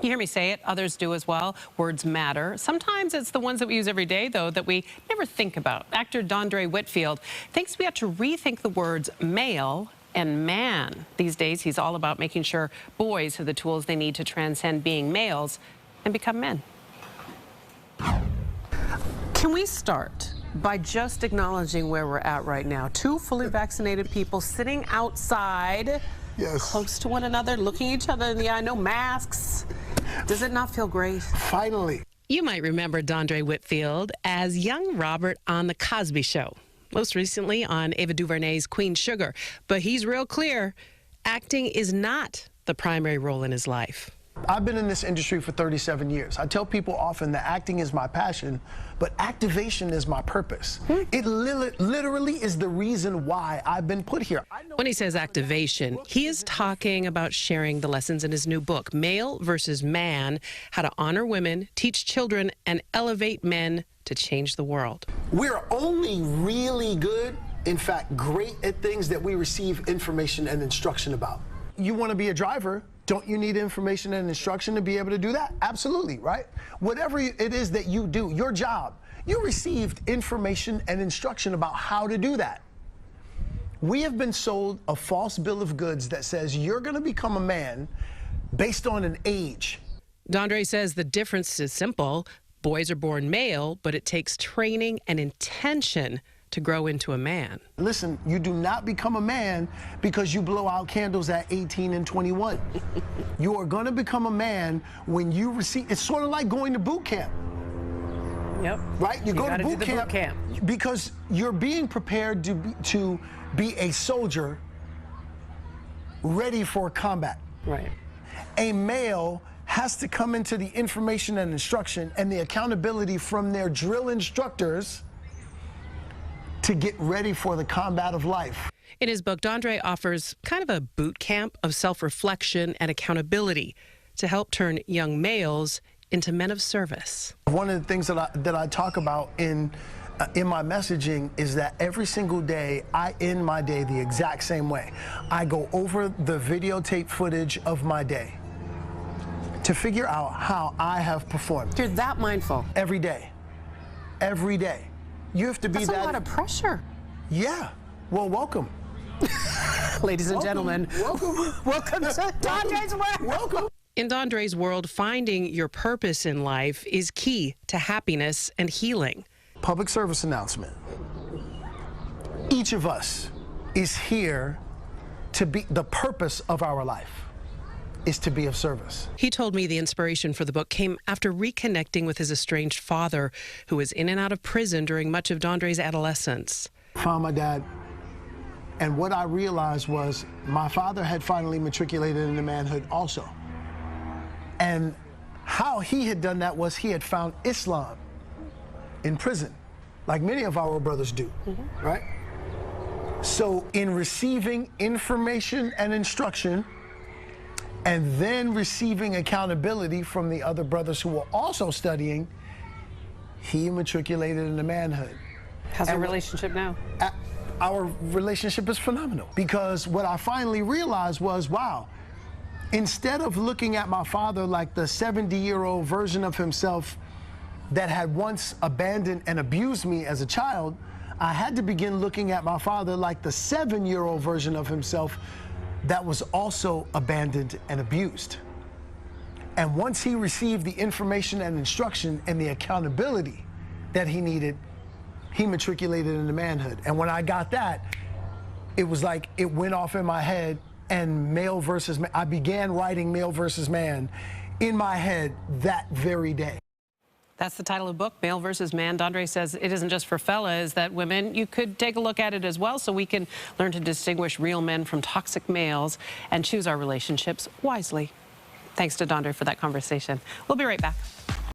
You hear me say it, others do as well. Words matter. Sometimes it's the ones that we use every day, though, that we never think about. Actor Dondre Whitfield thinks we have to rethink the words male and man. These days, he's all about making sure boys have the tools they need to transcend being males and become men. Can we start by just acknowledging where we're at right now? Two fully vaccinated people sitting outside, yes, close to one another, looking each other in the eye, no masks. Does it not feel great? Finally. You might remember Dondre Whitfield as young Robert on The Cosby Show, most recently on Ava DuVernay's Queen Sugar. But he's real clear, acting is not the primary role in his life. I've been in this industry for 37 years. I tell people often that acting is my passion, but activation is my purpose. It literally is the reason why I've been put here. When he says activation, he is talking about sharing the lessons in his new book, Male versus Man, How to Honor Women, Teach Children, and Elevate Men to Change the World. We're only really good, in fact, great at things that we receive information and instruction about. You want to be a driver, don't you need information and instruction to be able to do that? Absolutely, right? Whatever it is that you do, your job, you received information and instruction about how to do that. We have been sold a false bill of goods that says you're going to become a man based on an age. Dondre says the difference is simple. Boys are born male, but it takes training and intention to grow into a man. Listen, you do not become a man because you blow out candles at 18 and 21. You are going to become a man when you receive, it's sort of like going to boot camp. Yep. Right? You go to boot camp because you're being prepared to be a soldier ready for combat. Right. A male has to come into the information and instruction and the accountability from their drill instructors to get ready for the combat of life. In his book, Dondre offers kind of a boot camp of self-reflection and accountability to help turn young males into men of service. One of the things that I talk about in my messaging is that every single day, I end my day the exact same way. I go over the videotape footage of my day to figure out how I have performed. You're that mindful. Every day. Every day. You have to be That's a lot of pressure. Yeah. Well, welcome. Ladies and gentlemen, welcome. Welcome to Dondre's world. Welcome. In Dondre's world, finding your purpose in life is key to happiness and healing. Public service announcement. Each of us is here to be, the purpose of our life is to be of service. He told me the inspiration for the book came after reconnecting with his estranged father, who was in and out of prison during much of Dondre's adolescence. Found my dad, and what I realized was my father had finally matriculated into manhood also. And how he had done that was he had found Islam in prison, like many of our brothers do, right? So in receiving information and instruction, and then receiving accountability from the other brothers who were also studying, he matriculated into manhood. How's your relationship now? Our relationship is phenomenal, because what I finally realized was, wow, instead of looking at my father like the 70-year-old version of himself that had once abandoned and abused me as a child, I had to begin looking at my father like the 7-year-old version of himself that was also abandoned and abused. And once he received the information and instruction and the accountability that he needed, he matriculated into manhood. And when I got that, it was like it went off in my head, and male versus man, I began writing Male versus Man in my head that very day. That's the title of the book, Male versus Man. Dondre says it isn't just for fellas, that women, you could take a look at it as well, so we can learn to distinguish real men from toxic males and choose our relationships wisely. Thanks to Dondre for that conversation. We'll be right back.